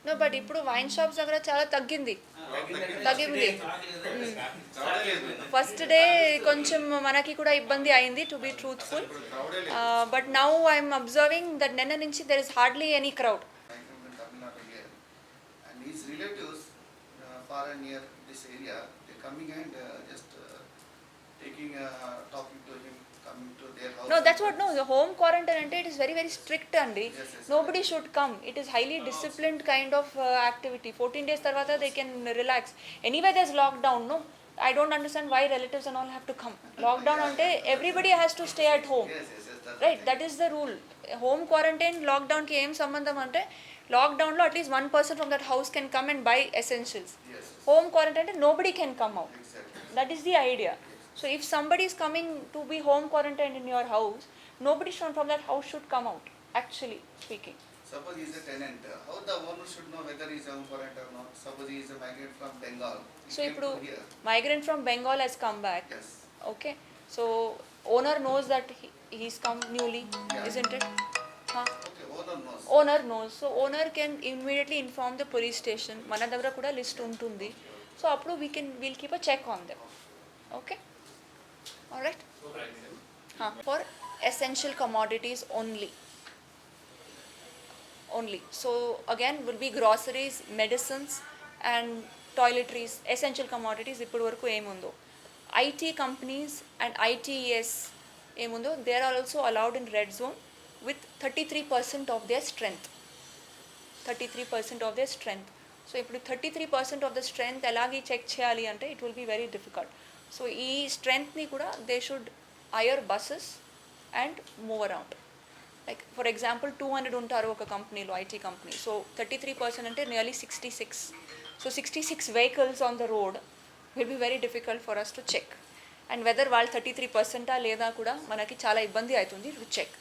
No but ఇప్పుడు wine shops దగ్గర చాలా తగ్గింది. ఫస్ట్ డే కొంచెం మనకి కూడా ఇబ్బంది అయింది to be truthful. But now I'm observing that నిన్న నుంచి there is hardly any crowd. far and near this area, they're coming and just taking, talking to him, coming to their house. No, that's what, no, the home quarantine ante it is very very strict andi. Yes, yes, Nobody should come. It is highly disciplined kind of activity. 14 days tarvata they can relax. Anyway there's lockdown, no? I don't understand why relatives and all have to come. Lockdown ante everybody has to stay at home. Yes, yes, yes, that's Right, that is the rule. Home quarantine lockdown ki em sambandham ante lockdown lo at least one person from that house can come and buy essentials. Yes, Home quarantine ante nobody can come out. exactly. That is the idea. So if somebody is coming to be home quarantined in your house, nobody from that house should come out, actually speaking. Suppose he is a tenant, how the owner should know whether he is home quarantine or not? Suppose he is a migrant from Bengal. He So came ippudu to here. migrant from Bengal has come back. Yes. Okay. So owner knows that he's come newly, Yeah. isn't it? Huh? Okay, owner knows. Owner knows. So owner can immediately inform the police station. మన దగ్గర కూడా list ఉంటుంది. So అప్పుడు we'll keep a check on them. Okay. All right. For essential commodities only. So again will be groceries, medicines and toiletries, essential commodities. ఇప్పటి వరకు ఏముందో IT companies and ITES ఏముందో they are also allowed in red zone with 33% of their strength. 33% of their strength. So ఇప్పుడు 33% of the strength ఎలాగే check చేయాలి అంటే it will be very difficult. So ఈ స్ట్రెంగ్త్ని కూడా they should hire buses and move around. Like for example 200 ఉంటారు ఒక కంపెనీలో, ఐటీ కంపెనీ. సో 33% అంటే nearly 66. So 66 vehicles on the road will be very difficult for us to check. And whether వాళ్ళు 33% లేదా కూడా మనకి చాలా ఇబ్బంది అవుతుంది టు చెక్.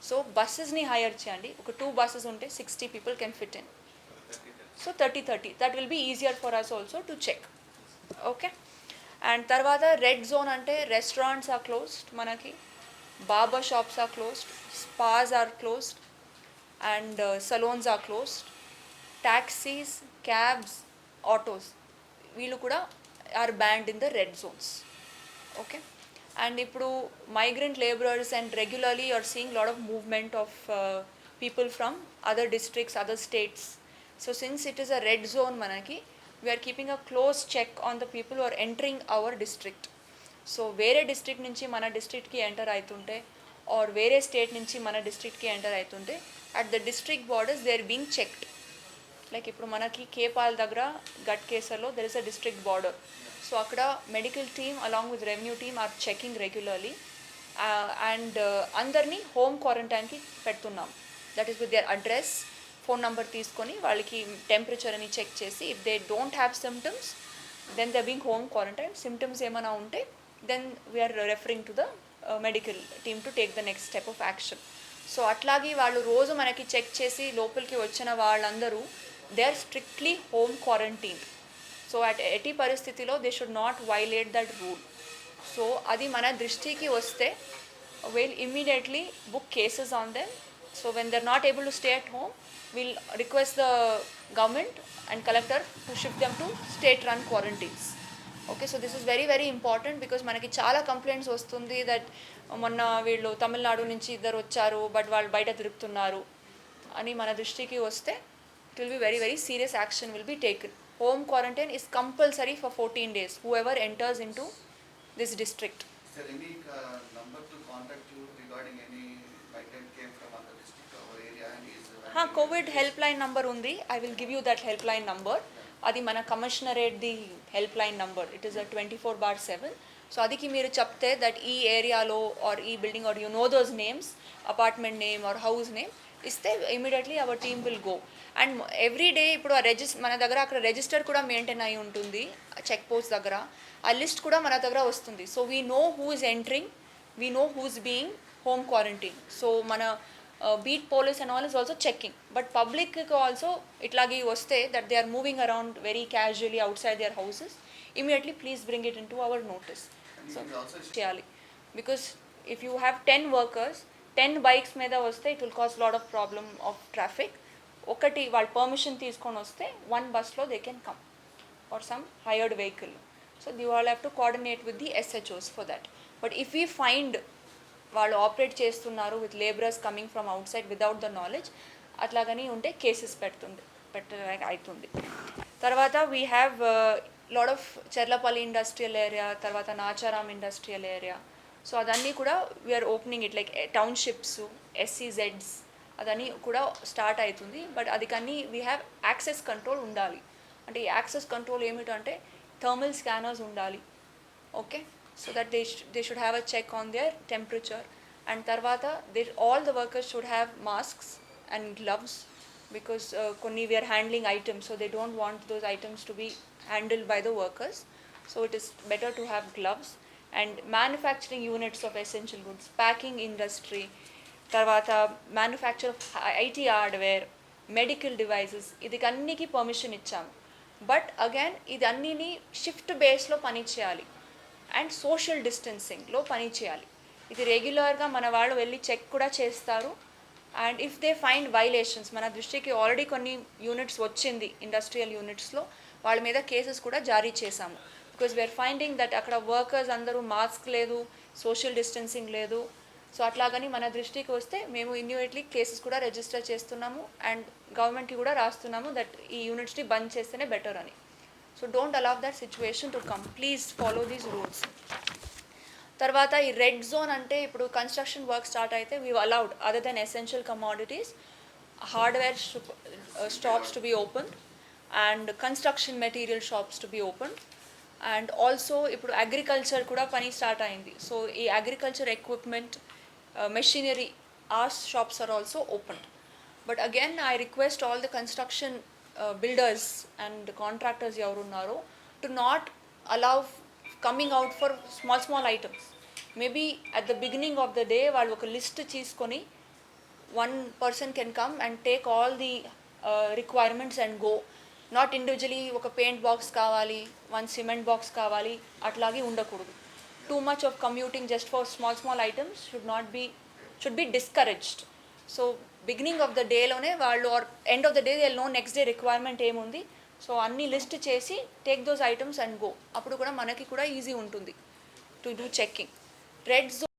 సో బస్సెస్ని హైర్ చేయండి. ఒక 2 buses ఉంటే 60 people can fit in. So 30 that will be easier for us also to check. Okay. And తర్వాత రెడ్ జోన్ అంటే రెస్టారెంట్స్ ఆర్ క్లోజ్డ్, మనకి barber shops are closed, spas are closed and salons are closed, taxis, cabs, autos వీళ్ళు కూడా are banned in the red zones. Okay. And ఇప్పుడు migrant labourers and regularly you're seeing lot of movement of people from other districts, other states. So since it is a red zone మనకి we are keeping a close check on the people who are entering our district. So వేరే district నుంచి మన డిస్ట్రిక్ట్కి enter అవుతుంటే or వేరే state నుంచి మన డిస్ట్రిక్ట్కి ఎంటర్ అవుతుంటే at the district borders they are being checked. Like ఇప్పుడు మనకి కేపాల్ దగ్గర గట్ కేసర్లో there is a district border. So అక్కడ medical team along with revenue team are checking regularly and అందరినీ హోమ్ క్వారంటైన్కి పెడుతున్నాం. That is with their address, phone number తీసుకొని వాళ్ళకి టెంపరేచర్ అని చెక్ చేసి if they don't have symptoms then they being home quarantine. Symptoms ఏమైనా ఉంటే then we are referring to the medical team to take the next step of action. So అట్లాగే వాళ్ళు రోజు మనకి చెక్ చేసి లోపలికి వచ్చిన వాళ్ళందరూ they are strictly home quarantine. So ఎట్టి పరిస్థితిలో they should not violate that rule. So అది మన దృష్టికి వస్తే we'll immediately book cases on them. So when they're not able to stay at home, we'll request the government and collector to shift them to state run quarantines. Okay, so this is very very important because మనకి చాలా complaints వస్తుంది that మొన్న వీళ్ళు తమిళనాడు నుంచి ఇద్దరు వచ్చారు but వాళ్ళు బయట తిరుగుతున్నారు అని మన దృష్టికి వస్తే it will be very very serious action will be taken. Home quarantine is compulsory for 14 days whoever enters into this district. Is there any number to contact you regarding any migrant came from other district or area and is COVID help line number ఉంది. I will give you that help line number. అది మన కమిషనరేట్ది help line number. It is a 24/7. So అదికి మీరు చెప్తే that ఈ ఏరియాలో or ఈ building or you know those names, apartment name or house name ఇస్తే immediately our team will go. And every day ఇప్పుడు ఆ మన దగ్గర అక్కడ రిజిస్టర్ కూడా మెయింటైన్ అయి ఉంటుంది చెక్ పోస్ట్ దగ్గర. ఆ లిస్ట్ కూడా మన దగ్గర వస్తుంది. So we know who is entering, we know who is being home quarantine. So మన beat police and all is also checking, but public also itlagi vaste that they are moving around very casually outside their houses, immediately please bring it into our notice. So cheyali, because if you have 10 workers 10 bikes meda vaste it will cause lot of problem of traffic. ఒకటి వాళ్ళు permission తీసుకొని వస్తే one బస్లో they can come or some hired vehicle. So you all have to coordinate with the SHOs for that. But if we find వాళ్ళు operate చేస్తున్నారు with labourers coming from outside without the knowledge అట్లాగని ఉంటే cases అవుతుంది. తర్వాత we have lot of Cherlapally industrial area, తర్వాత Nacharam industrial area. So అదన్నీ కూడా we're opening it like townships, SEZs అదన్నీ కూడా స్టార్ట్ అవుతుంది. బట్ అది కానీ వీ హ్యావ్ యాక్సెస్ కంట్రోల్ ఉండాలి. అంటే ఈ యాక్సెస్ కంట్రోల్ ఏమిటంటే థర్మల్ స్కానర్స్ ఉండాలి. Okay, so that they should have a check on their temperature. And తర్వాత all the workers should have masks and gloves because కొన్ని we're handling items, so they don't want those items to be handled by the workers. So it is better to have gloves. And manufacturing units of essential goods, packing industry, తర్వాత manufacture of IT hardware, medical devices, ఇది అన్నికి permission ఇచ్చాము. But again ఇది అన్నిని shift బేస్లో పని చేయాలి and social డిస్టెన్సింగ్లో పని చేయాలి. ఇది రెగ్యులర్గా మన వాళ్ళు వెళ్ళి చెక్ కూడా చేస్తారు. And if they find violations, మన దృష్టికి ఆల్రెడీ కొన్ని యూనిట్స్ వచ్చింది ఇండస్ట్రియల్ యూనిట్స్లో, వాళ్ళ మీద కేసెస్ కూడా జారీ చేశాము. బికాజ్ వీఆర్ ఫైండింగ్ దట్ అక్కడ వర్కర్స్ అందరూ మాస్క్ లేదు, సోషల్ డిస్టెన్సింగ్ లేదు. సో అట్లాగని మన దృష్టికి వస్తే మేము ఇమ్మీడియట్లీ కేసెస్ కూడా రిజిస్టర్ చేస్తున్నాము అండ్ గవర్నమెంట్కి కూడా రాస్తున్నాము దట్ ఈ యూనిట్స్ని బంద్ చేస్తేనే బెటర్ అని. So don't allow that situation to come, please follow these rules. తర్వాత ఈ రెడ్ జోన్ అంటే ఇప్పుడు కన్స్ట్రక్షన్ వర్క్ స్టార్ట్ అయితే we allowed other than essential commodities hardware shops to be open and construction material shops to be open. And also ఇప్పుడు agriculture కూడా పని start అయింది. So ఈ agriculture equipment, machinery, our shops are also opened. But again I request all the construction builders and contractors ఎవరు ఉన్నారో to not allow coming out for small items. Maybe at the beginning of the day వాళ్ళు ఒక list తీసుకొని one person can come and take all the requirements and go. Not individually ఒక paint box కావాలి, one cement box కావాలి, అట్లాగే ఉండకూడదు. Too much of commuting just for small items should be discouraged. So beginning of the day lone vallu or end of the day they'll know next day requirement ఏముంది. So అన్ని list చేసి take those items and go. అప్పుడు కూడా మనకి కూడా easy ఉంటుంది to do checking. Red